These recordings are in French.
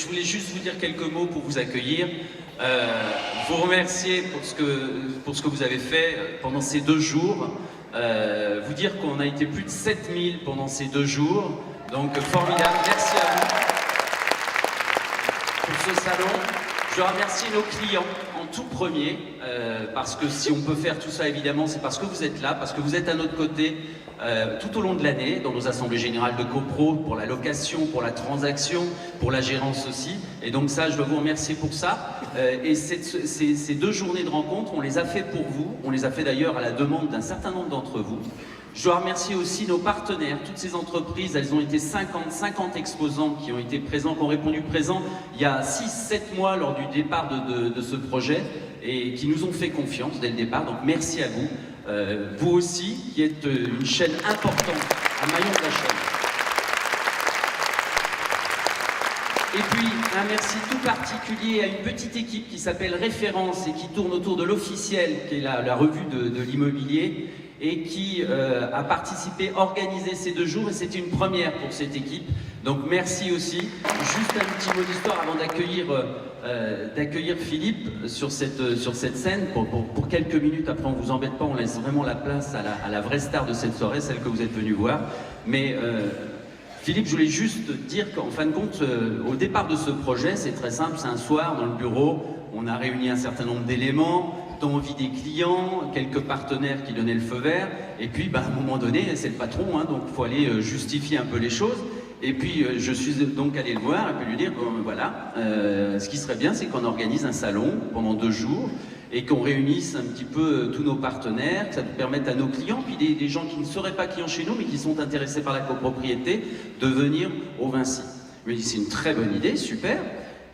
je voulais juste vous dire quelques mots pour vous accueillir. Vous remercier pour ce que vous avez fait pendant ces 2 jours. Vous dire qu'on a été plus de 7000 pendant ces 2 jours. Donc formidable, merci à vous pour ce salon. Je remercie nos clients en tout premier, parce que si on peut faire tout ça, évidemment, c'est parce que vous êtes là, parce que vous êtes à notre côté tout au long de l'année, dans nos assemblées générales de copro, pour la location, pour la transaction, pour la gérance aussi. Et donc ça, je dois vous remercier pour ça. Et ces 2 journées de rencontre, on les a fait pour vous. On les a fait d'ailleurs à la demande d'un certain nombre d'entre vous. Je dois remercier aussi nos partenaires, toutes ces entreprises, elles ont été 50 exposants qui ont été présents, qui ont répondu présents il y a 6-7 mois lors du départ de ce projet et qui nous ont fait confiance dès le départ, donc merci à vous. Vous aussi, qui êtes une chaîne importante, un maillon de la chaîne. Et puis, un merci tout particulier à une petite équipe qui s'appelle Référence et qui tourne autour de l'Officiel, qui est la revue de l'immobilier, et qui a participé, organisé ces 2 jours, et c'était une première pour cette équipe. Donc merci aussi. Juste un petit mot d'histoire avant d'accueillir Philippe sur cette scène pour quelques minutes. Après, on vous embête pas, on laisse vraiment la place à la vraie star de cette soirée, celle que vous êtes venu voir. Mais Philippe, je voulais juste dire qu'en fin de compte, au départ de ce projet, c'est très simple, c'est un soir dans le bureau, on a réuni un certain nombre d'éléments, envie des clients, quelques partenaires qui donnaient le feu vert, et puis à un moment donné, c'est le patron, hein, donc il faut aller justifier un peu les choses. Et puis je suis donc allé le voir et puis lui dire, voilà, ce qui serait bien, c'est qu'on organise un salon pendant 2 jours, et qu'on réunisse un petit peu tous nos partenaires, que ça nous permette à nos clients, puis des gens qui ne seraient pas clients chez nous, mais qui sont intéressés par la copropriété, de venir au Vinci. Je lui ai dit, c'est une très bonne idée, super.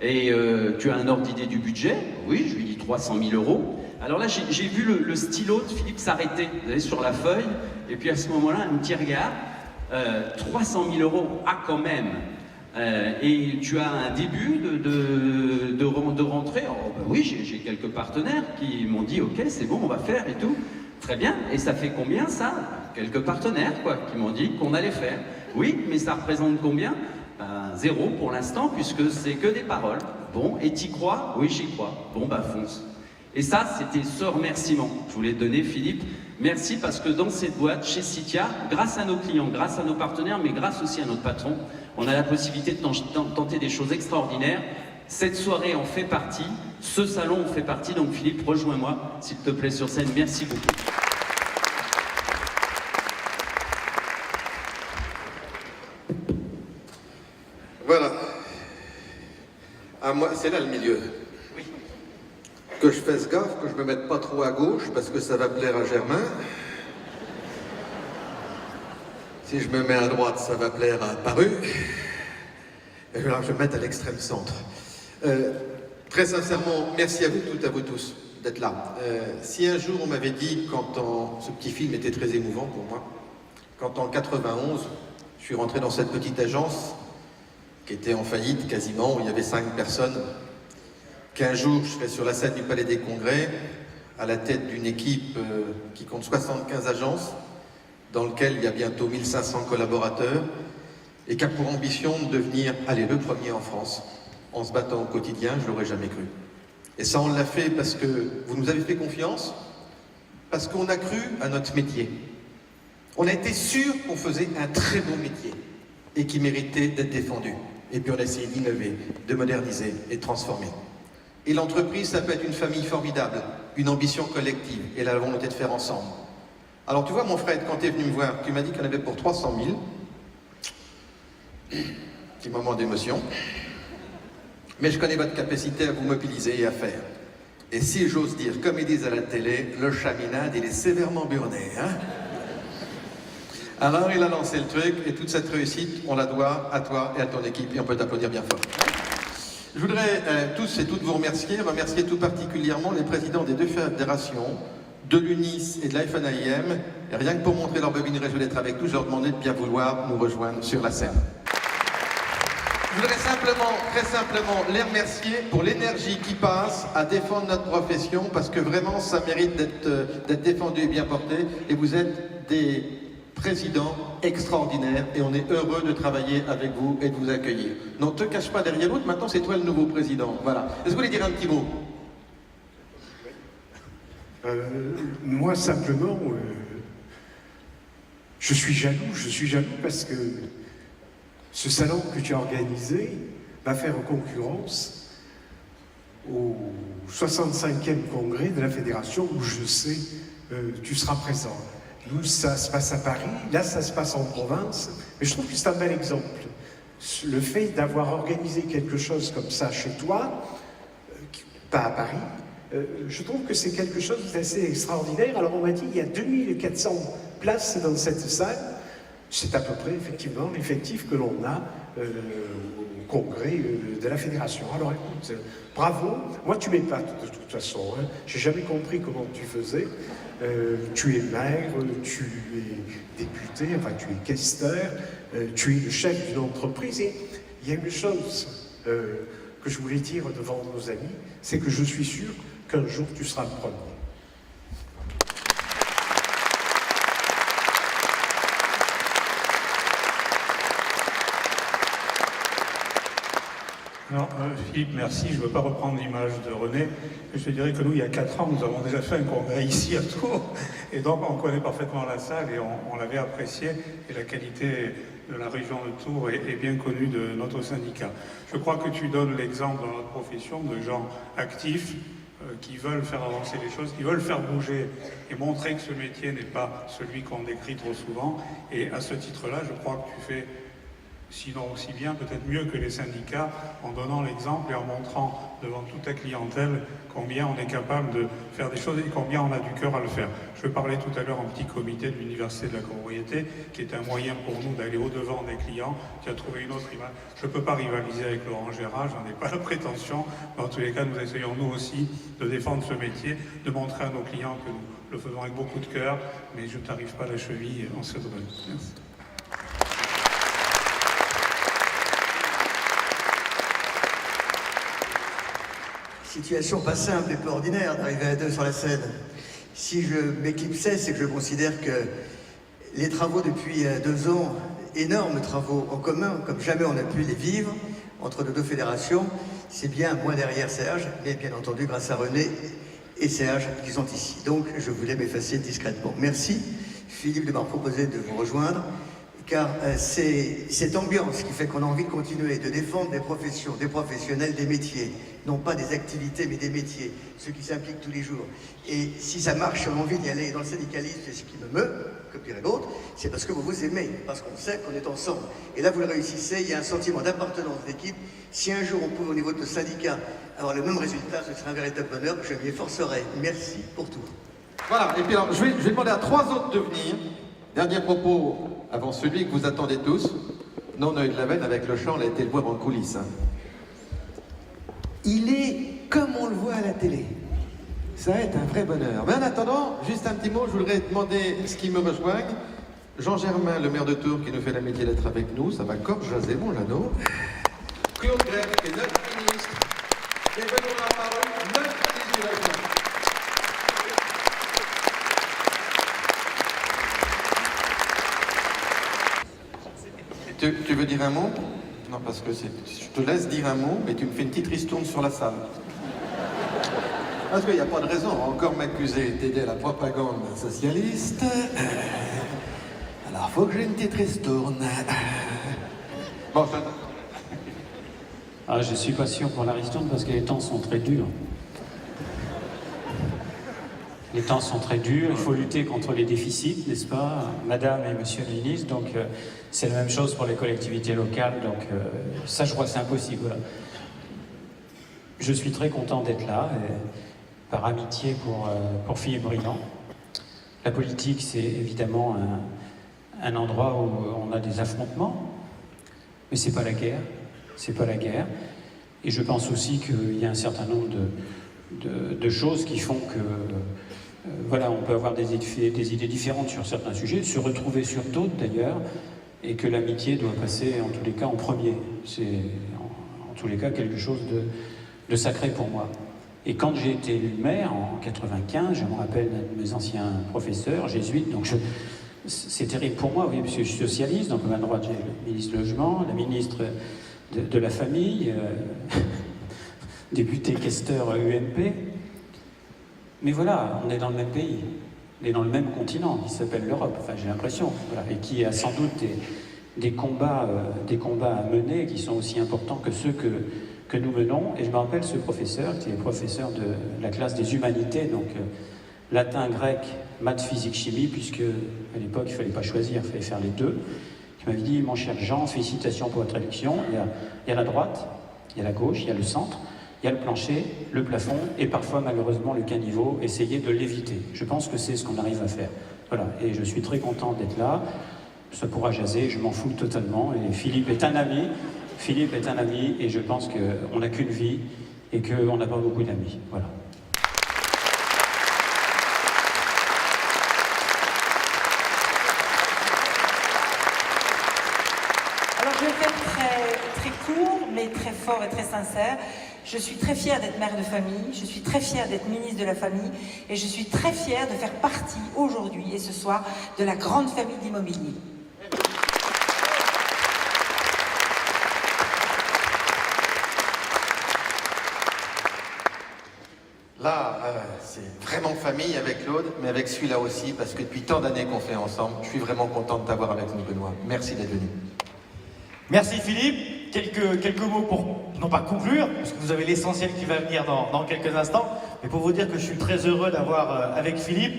Et tu as un ordre d'idée du budget? Oui, je lui ai dit 300 000 €. Alors là, j'ai vu le stylo de Philippe s'arrêter, vous savez, sur la feuille, et puis à ce moment-là, un petit regard, 300 000 €, ah quand même. Et tu as un début de rentrée? Oh, ben oui, j'ai quelques partenaires qui m'ont dit, ok, c'est bon, on va faire et tout. Très bien, et ça fait combien ça? Quelques partenaires, quoi, qui m'ont dit qu'on allait faire. Oui, mais ça représente combien? 0 pour l'instant, puisque c'est que des paroles. Bon, et t'y crois? Oui, j'y crois. Bon, fonce. Et ça, c'était ce remerciement que je voulais te donner, Philippe. Merci, parce que dans cette boîte, chez Citia, grâce à nos clients, grâce à nos partenaires, mais grâce aussi à notre patron, on a la possibilité de tenter des choses extraordinaires. Cette soirée en fait partie, ce salon en fait partie, donc Philippe, rejoins-moi, s'il te plaît, sur scène. Merci beaucoup. Voilà. À moi, c'est là le milieu. Oui. Que je fasse gaffe, que je me mette pas trop à gauche, parce que ça va plaire à Germain. Si je me mets à droite, ça va plaire à Paru. Et alors, je vais me mettre à l'extrême centre. Très sincèrement, merci à vous toutes, à vous tous d'être là. Si un jour on m'avait dit, ce petit film était très émouvant pour moi, quand en 91, je suis rentré dans cette petite agence qui était en faillite quasiment, où il y avait 5 personnes, qu'un jour je serai sur la scène du Palais des Congrès, à la tête d'une équipe qui compte 75 agences, dans lequel il y a bientôt 1500 collaborateurs, et qui a pour ambition de devenir, le premier en France, en se battant au quotidien, je ne l'aurais jamais cru. Et ça, on l'a fait parce que vous nous avez fait confiance, parce qu'on a cru à notre métier. On a été sûr qu'on faisait un très bon métier, et qui méritait d'être défendu. Et puis on a essayé d'innover, de moderniser et de transformer. Et l'entreprise, ça peut être une famille formidable, une ambition collective, et la volonté de faire ensemble. Alors tu vois mon Fred, quand tu es venu me voir, tu m'as dit qu'il y en avait pour 300 000. Petit moment d'émotion. Mais je connais votre capacité à vous mobiliser et à faire. Et si j'ose dire, comme ils disent à la télé, le chaminade, il est sévèrement burné, hein? Alors il a lancé le truc, et toute cette réussite, on la doit à toi et à ton équipe, et on peut t'applaudir bien fort. Je voudrais tous et toutes vous remercier tout particulièrement les présidents des 2 fédérations, de l'UNIS et de la FNAIM, et rien que pour montrer leur bobine réjouie d'être avec nous, je leur demandais de bien vouloir nous rejoindre sur la scène. Je voudrais très simplement, les remercier pour l'énergie qui passe à défendre notre profession, parce que vraiment, ça mérite d'être défendu et bien porté, et vous êtes des président extraordinaire et on est heureux de travailler avec vous et de vous accueillir. Non, te cache pas derrière l'autre, maintenant c'est toi le nouveau président. Voilà. Est-ce que vous voulez dire un petit mot? Moi simplement, je suis jaloux parce que ce salon que tu as organisé va faire concurrence au 65e congrès de la Fédération où je sais tu seras présent. Nous, ça se passe à Paris, là ça se passe en province, mais je trouve que c'est un bel exemple. Le fait d'avoir organisé quelque chose comme ça chez toi, pas à Paris, je trouve que c'est quelque chose d'assez extraordinaire. Alors on m'a dit il y a 2400 places dans cette salle, c'est à peu près effectivement l'effectif que l'on a au congrès de la Fédération. Alors écoute, bravo, moi tu m'épates de toute façon, hein. J'ai jamais compris comment tu faisais. Tu es maire, tu es député, enfin tu es questeur, tu es le chef d'une entreprise. Et il y a une chose que je voulais dire devant nos amis, c'est que je suis sûr qu'un jour tu seras le premier. Alors, Philippe, merci. Je ne veux pas reprendre l'image de René. Je te dirais que nous, il y a 4 ans, nous avons déjà fait un congrès ici à Tours. Et donc, on connaît parfaitement la salle et on l'avait appréciée. Et la qualité de la région de Tours est bien connue de notre syndicat. Je crois que tu donnes l'exemple dans notre profession de gens actifs qui veulent faire avancer les choses, qui veulent faire bouger et montrer que ce métier n'est pas celui qu'on décrit trop souvent. Et à ce titre-là, je crois que tu fais sinon aussi bien, peut-être mieux que les syndicats, en donnant l'exemple et en montrant devant toute ta clientèle combien on est capable de faire des choses et combien on a du cœur à le faire. Je parlais tout à l'heure en petit comité de l'Université de la Copropriété, qui est un moyen pour nous d'aller au-devant des clients. Tu as trouvé une autre image. Je ne peux pas rivaliser avec Laurent Gérard, j'en ai pas la prétention, mais en tous les cas, nous essayons nous aussi de défendre ce métier, de montrer à nos clients que nous le faisons avec beaucoup de cœur, mais je ne t'arrive pas à la cheville en ce domaine. Merci. Situation pas simple et peu ordinaire d'arriver à deux sur la scène. Si je m'éclipsais, c'est que je considère que les travaux depuis 2 ans, énormes travaux en commun, comme jamais on a pu les vivre, entre nos deux fédérations, c'est bien moi derrière Serge, mais bien entendu grâce à René et Serge qui sont ici. Donc je voulais m'effacer discrètement. Merci Philippe de m'avoir proposé de vous rejoindre, car c'est cette ambiance qui fait qu'on a envie de continuer, de défendre des professions, des professionnels, des métiers, non pas des activités, mais des métiers, ceux qui s'impliquent tous les jours. Et si ça marche, on a envie d'y aller dans le syndicalisme, c'est ce qui me meut, comme dirait l'autre, c'est parce que vous vous aimez, parce qu'on sait qu'on est ensemble. Et là, vous le réussissez, il y a un sentiment d'appartenance d'équipe. Si un jour on pouvait, au niveau de nos syndicats, avoir le même résultat, ce serait un véritable bonheur, je m'y efforcerai. Merci pour tout. Voilà, et puis alors, je vais demander à 3 autres de venir. Dernier propos avant celui que vous attendez tous. Non, Noël de la Veine, avec le chant, on a été le voir en coulisses. Hein. Il est comme on le voit à la télé. Ça va être un vrai bonheur. Mais en attendant, juste un petit mot, je voudrais demander ce qui me rejoignent. Jean Germain, le maire de Tours, qui nous fait l'amitié d'être avec nous. Ça va encore jaser, mon Jeannot. Claude Grève, qui est notre ministre. Et venons la parole, notre ministre du Logement. Tu veux dire un mot? Non, parce que je te laisse dire un mot, mais tu me fais une petite ristourne sur la salle. Parce qu'il n'y a pas de raison, encore m'accuser d'aider à la propagande socialiste. Alors, faut que j'ai une petite ristourne. Bon, ça... Ah, je suis pas sûr pour la ristourne parce que les temps sont très durs. Les temps sont très durs, il faut lutter contre les déficits, n'est-ce pas, Madame et Monsieur le ministre, donc c'est la même chose pour les collectivités locales, donc ça je crois que c'est impossible. Voilà. Je suis très content d'être là, par amitié pour Philippe Briand. La politique, c'est évidemment un endroit où on a des affrontements, mais c'est pas la guerre, c'est pas la guerre. Et je pense aussi qu'il y a un certain nombre de choses qui font que voilà, on peut avoir des idées différentes sur certains sujets, se retrouver sur d'autres d'ailleurs, et que l'amitié doit passer en tous les cas en premier. C'est en tous les cas quelque chose de sacré pour moi. Et quand j'ai été élu maire en 95, je me rappelle de mes anciens professeurs jésuites, donc c'est terrible pour moi, oui, parce que je suis socialiste, donc à ma droite j'ai le ministre du Logement, la ministre de la Famille, député questeur UMP. Mais voilà, on est dans le même pays, on est dans le même continent qui s'appelle l'Europe, enfin j'ai l'impression, voilà, et qui a sans doute des combats à mener qui sont aussi importants que ceux que nous menons. Et je me rappelle ce professeur, qui est professeur de la classe des humanités, donc latin, grec, maths, physique, chimie, puisque à l'époque il ne fallait pas choisir, il fallait faire les deux, qui m'avait dit: mon cher Jean, félicitations pour votre élection, il y a la droite, il y a la gauche, il y a le centre, il y a le plancher, le plafond, et parfois malheureusement le caniveau, essayez de l'éviter. Je pense que c'est ce qu'on arrive à faire. Voilà, et je suis très content d'être là. Ça pourra jaser, je m'en fous totalement. Et Philippe est un ami, et je pense qu'on n'a qu'une vie et qu'on n'a pas beaucoup d'amis. Voilà. Alors je vais faire très court, mais très fort et très sincère. Je suis très fière d'être mère de famille, je suis très fière d'être ministre de la famille, et je suis très fière de faire partie aujourd'hui et ce soir de la grande famille d'Immobilier. Là, c'est vraiment famille avec Claude, mais avec celui-là aussi, parce que depuis tant d'années qu'on fait ensemble, je suis vraiment content de t'avoir avec nous, Benoît. Merci d'être venu. Merci Philippe. Quelques mots pour, non pas conclure, parce que vous avez l'essentiel qui va venir dans quelques instants, mais pour vous dire que je suis très heureux d'avoir, avec Philippe,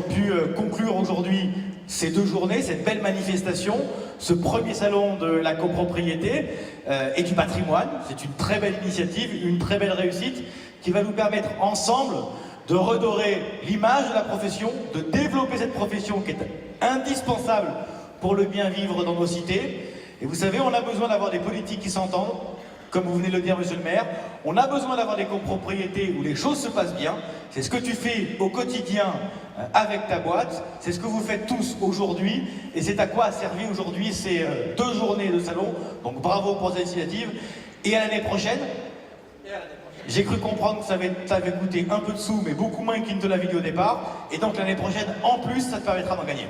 pu conclure aujourd'hui ces 2 journées, cette belle manifestation, ce premier salon de la copropriété et du patrimoine. C'est une très belle initiative, une très belle réussite qui va nous permettre ensemble de redorer l'image de la profession, de développer cette profession qui est indispensable pour le bien vivre dans nos cités. Et vous savez, on a besoin d'avoir des politiques qui s'entendent, comme vous venez de le dire, monsieur le maire. On a besoin d'avoir des copropriétés où les choses se passent bien. C'est ce que tu fais au quotidien avec ta boîte. C'est ce que vous faites tous aujourd'hui. Et c'est à quoi a servi aujourd'hui ces 2 journées de salon. Donc bravo pour cette initiative. Et à l'année prochaine. J'ai cru comprendre que ça avait coûté un peu de sous, mais beaucoup moins qu'il ne te l'avait dit au départ. Et donc l'année prochaine, en plus, ça te permettra d'en gagner.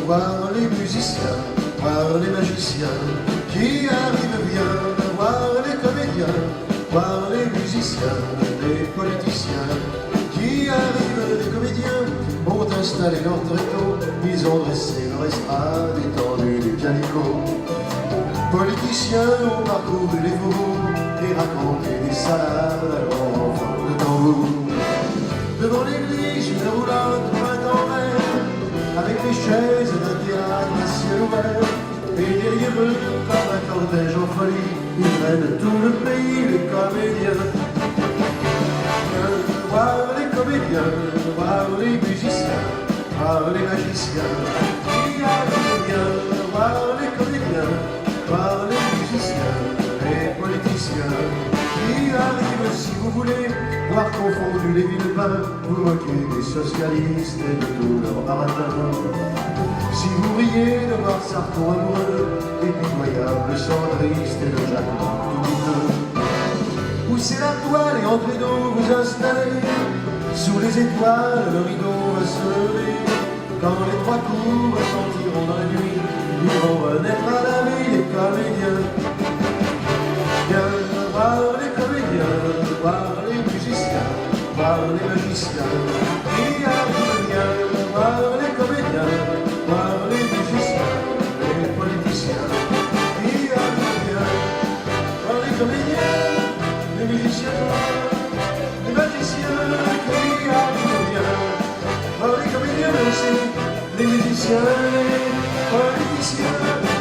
voir les musiciens, voir les magiciens qui arrivent bien, voir les comédiens, voir les musiciens, les politiciens qui arrivent. Les comédiens ont installé leur tréteau, ils ont dressé leur estrade étendue du calico. Politiciens ont parcouru les faubourgs et raconté des salades à leur enfant de tambour. Devant l'église, une roulante peinte en vert, avec les chaises d'un théâtre à ciel ouvert. Et derrière eux, comme un cortège en folie, ils prennent tout le pays, les comédiens. Voir les comédiens, voir les musiciens, voir les magiciens qui arrivent bien, voir les comédiens, voir les musiciens, les politiciens qui arrivent. Si vous voulez voir confondu les villepins, vous moquez des socialistes et de tous leurs baratins. Si vous riez de voir Sarko amoureux, et pitoyable centriste et de Jacques tout douteux. Poussez la toile et entre les dos vous installez, sous les étoiles le rideau va se lever. Quand les 3 coups retentiront dans la nuit, ils vont renaître à la vie les comédiens. Viens voir les comédiens, voir les musiciens, voir les magiciens qui arrivent bien. magiciens qui arrivent bien. Oh, les comédiens aussi, les musiciens, les politiciens.